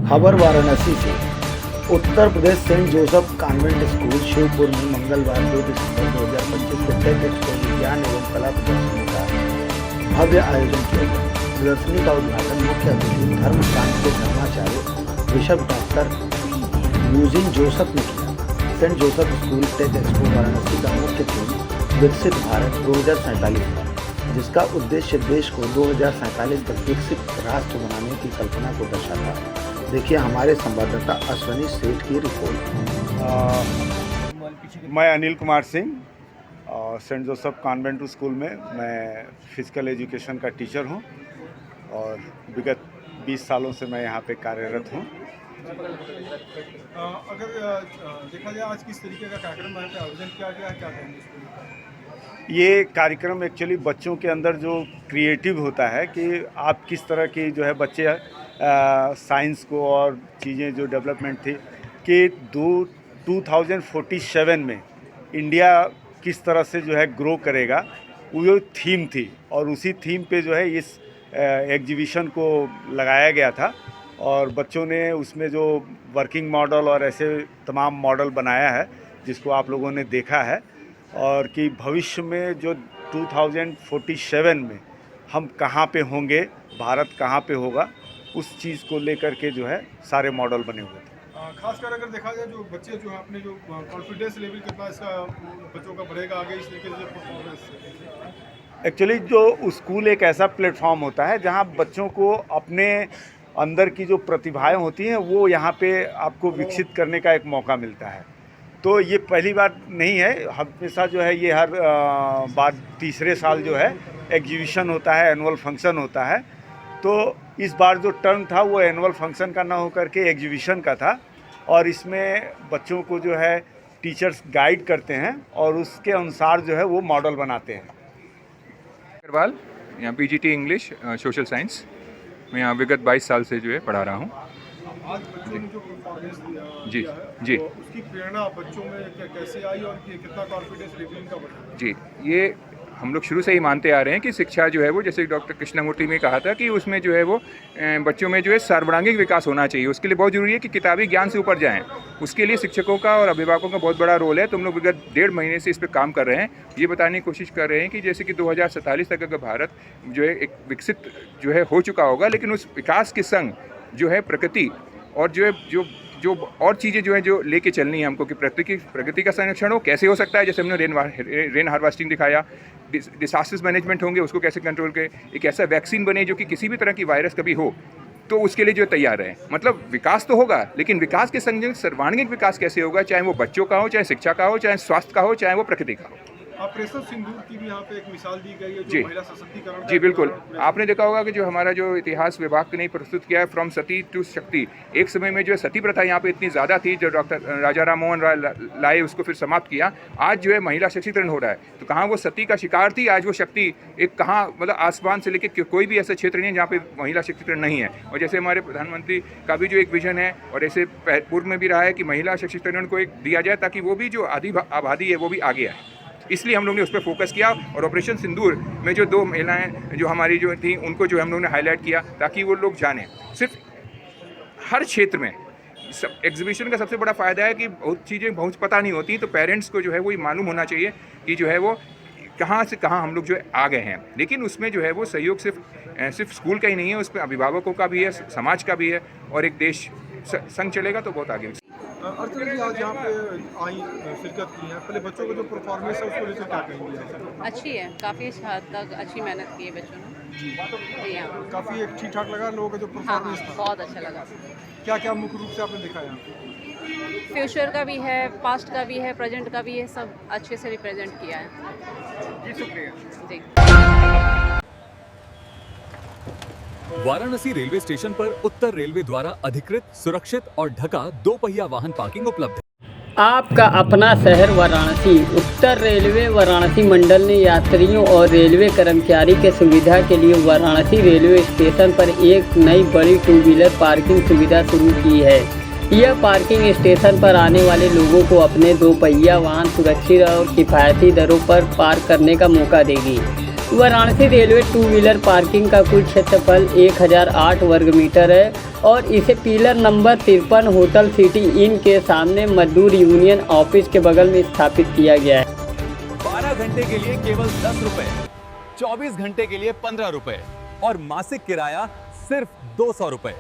खबर वाराणसी से। Uttar Pradesh Saint Joseph convent school Shivpur में मंगलवार 2 दिसंबर 2025 को टेक एक्सपो विज्ञान एवं कला प्रदर्शनी का भव्य आयोजन किया गया। प्रदर्शनी का उद्घाटन मुख्य अतिथि धर्मकांड के धर्माचार्य बिशप डॉक्टर यूजिन जोसेफ ने किया। Saint Joseph school tech expo Varanasi का मुख्य थीम विकसित भारत 2047 है, जिसका उद्देश्य देश को 2047 तक विकसित राष्ट्र बनाने की कल्पना को दर्शाता है। देखिए हमारे संवाददाता अश्वनी सेठ की रिपोर्ट। मैं Anil Kumar Singh, Saint Joseph convent school में मैं फिजिकल एजुकेशन का टीचर हूं और विगत 20 सालों से मैं यहां पे कार्यरत हूं। अगर देखा जाए आज किस तरीके का कार्यक्रम यहाँ पे आयोजन किया गया है, क्या कहेंगे? ये कार्यक्रम एक्चुअली बच्चों के अंदर जो क्रिएटिव होता है कि आप किस तरह की जो है बच्चे साइंस को और चीज़ें जो डेवलपमेंट थी कि 2047 में इंडिया किस तरह से जो है ग्रो करेगा, वो थीम थी और उसी थीम पे जो है इस एग्जीबिशन को लगाया गया था और बच्चों ने उसमें जो वर्किंग मॉडल और ऐसे तमाम मॉडल बनाया है जिसको आप लोगों ने देखा है और कि भविष्य में जो 2047 में हम कहाँ पे होंगे, भारत कहाँ पे होगा, उस चीज़ को लेकर के जो है सारे मॉडल बने हुए थे। खासकर अगर देखा जाए जो बच्चे जो है अपने जो कॉन्फिडेंस लेवल कितना इसका बच्चों का बढ़ेगा आगे इस तरीके से परफॉर्मेंस। एक्चुअली जो स्कूल एक ऐसा प्लेटफॉर्म होता है जहाँ बच्चों को अपने अंदर की जो प्रतिभाएं होती हैं वो यहाँ पे आपको विकसित करने का एक मौका मिलता है। तो ये पहली बार नहीं है, हमेशा जो है ये हर बार तीसरे साल जो है एग्जीबिशन होता है, एनुअल फंक्शन होता है। तो इस बार जो टर्न था वो एनुअल फंक्शन का ना होकर के एग्जीबिशन का था और इसमें बच्चों को जो है टीचर्स गाइड करते हैं और उसके अनुसार जो है वो मॉडल बनाते हैं। अग्रवाल, यहाँ पीजीटी इंग्लिश सोशल साइंस, मैं यहाँ विगत 22 साल से जो है पढ़ा रहा हूँ। आज बच्चों ने जो परफॉर्मेंस दिया जी है, जी, तो उसकी प्रेरणा बच्चों में कैसे आई और कितना कॉन्फिडेंस लेवल इनका बढ़ा? जी, ये हम लोग शुरू से ही मानते आ रहे हैं कि शिक्षा जो है वो, जैसे डॉक्टर कृष्णमूर्ति ने कहा था कि उसमें जो है वो बच्चों में जो है सर्वांगीण विकास होना चाहिए। उसके लिए बहुत ज़रूरी है कि किताबी ज्ञान से ऊपर जाएं। उसके लिए शिक्षकों का और अभिभावकों का बहुत बड़ा रोल है। तो हम लोग विगत 1.5 महीने से इस पर काम कर रहे हैं। ये बताने की कोशिश कर रहे हैं कि जैसे कि 2047 तक अगर भारत जो है एक विकसित जो है हो चुका होगा, लेकिन उस विकास के संग जो है प्रकृति और जो है जो और चीज़ें जो है जो लेके चलनी है हमको कि प्रकृति का संरक्षण हो कैसे हो सकता है। जैसे हमने रेन हार्वेस्टिंग दिखाया, डिसास्टर्स मैनेजमेंट होंगे उसको कैसे कंट्रोल करें, एक ऐसा वैक्सीन बने जो कि किसी भी तरह की वायरस कभी हो तो उसके लिए जो तैयार है। मतलब विकास तो होगा, लेकिन विकास के संग सर्वांगीण विकास कैसे होगा, चाहे वो बच्चों का हो, चाहे शिक्षा का हो, चाहे स्वास्थ्य का हो, चाहे वो प्रकृति का हो। ऑपरेशन सिंदूर की भी यहाँ पे एक मिसाल दी गई है जी, जो महिला सशक्तिकरण। जी बिल्कुल, आपने देखा होगा कि जो हमारा जो इतिहास विभाग ने प्रस्तुत किया है फ्रॉम सती टू शक्ति, एक समय में जो है सती प्रथा यहाँ पे इतनी ज़्यादा थी, जो डॉक्टर राजा राम मोहन राय लाए उसको फिर समाप्त किया। आज जो है महिला सशक्तिकरण हो रहा है। तो कहाँ वो सती का शिकार थी, आज वो शक्ति एक कहाँ मतलब आसमान से लेकर कोई भी ऐसा क्षेत्र नहीं है जहाँ पे महिला सशक्तिकरण नहीं है। और जैसे हमारे प्रधानमंत्री का भी जो एक विजन है और ऐसे पूर्व में भी रहा है कि महिला सशक्तिकरण को एक दिया जाए ताकि वो भी जो आधी आबादी है वो भी आगे आए। इसलिए हम लोग ने उस पर फोकस किया और ऑपरेशन सिंदूर में जो 2 महिलाएं जो हमारी जो थी उनको जो हम लोग ने हाईलाइट किया ताकि वो लोग जानें। सिर्फ हर क्षेत्र में एग्जीबिशन का सबसे बड़ा फ़ायदा है कि बहुत चीज़ें बहुत पता नहीं होती, तो पेरेंट्स को जो है वो ये मालूम होना चाहिए कि जो है वो कहाँ से कहाँ हम लोग जो है आ गए हैं। लेकिन उसमें जो है वो सहयोग सिर्फ स्कूल का ही नहीं है, उसमें अभिभावकों का भी है, समाज का भी है और एक देश संग चलेगा तो बहुत आगे। अर्चना जी आज यहाँ पे आई शिरकत की है, पहले बच्चों का जो परफॉर्मेंस है उसको लेकर क्या कहेंगे? अच्छी है, काफ़ी हद तक अच्छी मेहनत की है बच्चों ने जी हाँ। काफ़ी एक ठीक ठाक लगा लोगों का जो हाँ, परफॉर्मेंस था? बहुत अच्छा लगा। क्या क्या मुख्य रूप से आपने देखा यहाँ पे? फ्यूचर का भी है, पास्ट का भी है, प्रेजेंट का भी है, सब अच्छे से रिप्रेजेंट किया है। जी शुक्रिया जी। वाराणसी रेलवे स्टेशन पर उत्तर रेलवे द्वारा अधिकृत, सुरक्षित और ढका 2 पहिया वाहन पार्किंग उपलब्ध है। आपका अपना शहर वाराणसी। उत्तर रेलवे वाराणसी मंडल ने यात्रियों और रेलवे कर्मचारी के सुविधा के लिए वाराणसी रेलवे स्टेशन पर एक नई बड़ी 2 व्हीलर पार्किंग सुविधा शुरू की है। यह पार्किंग स्टेशन पर आने वाले लोगों को अपने 2 पहिया वाहन सुरक्षित और किफ़ायती दरों पर पार्क करने का मौका देगी। Varanasi railway two wheeler parking का कुल क्षेत्रफल 1008 वर्ग मीटर है और इसे pillar number 53 hotel city in के सामने मजदूर यूनियन ऑफिस के बगल में स्थापित किया गया है। 12 घंटे के लिए केवल 10 रुपए, 24 घंटे के लिए 15 रुपए और मासिक किराया सिर्फ 200 रुपए।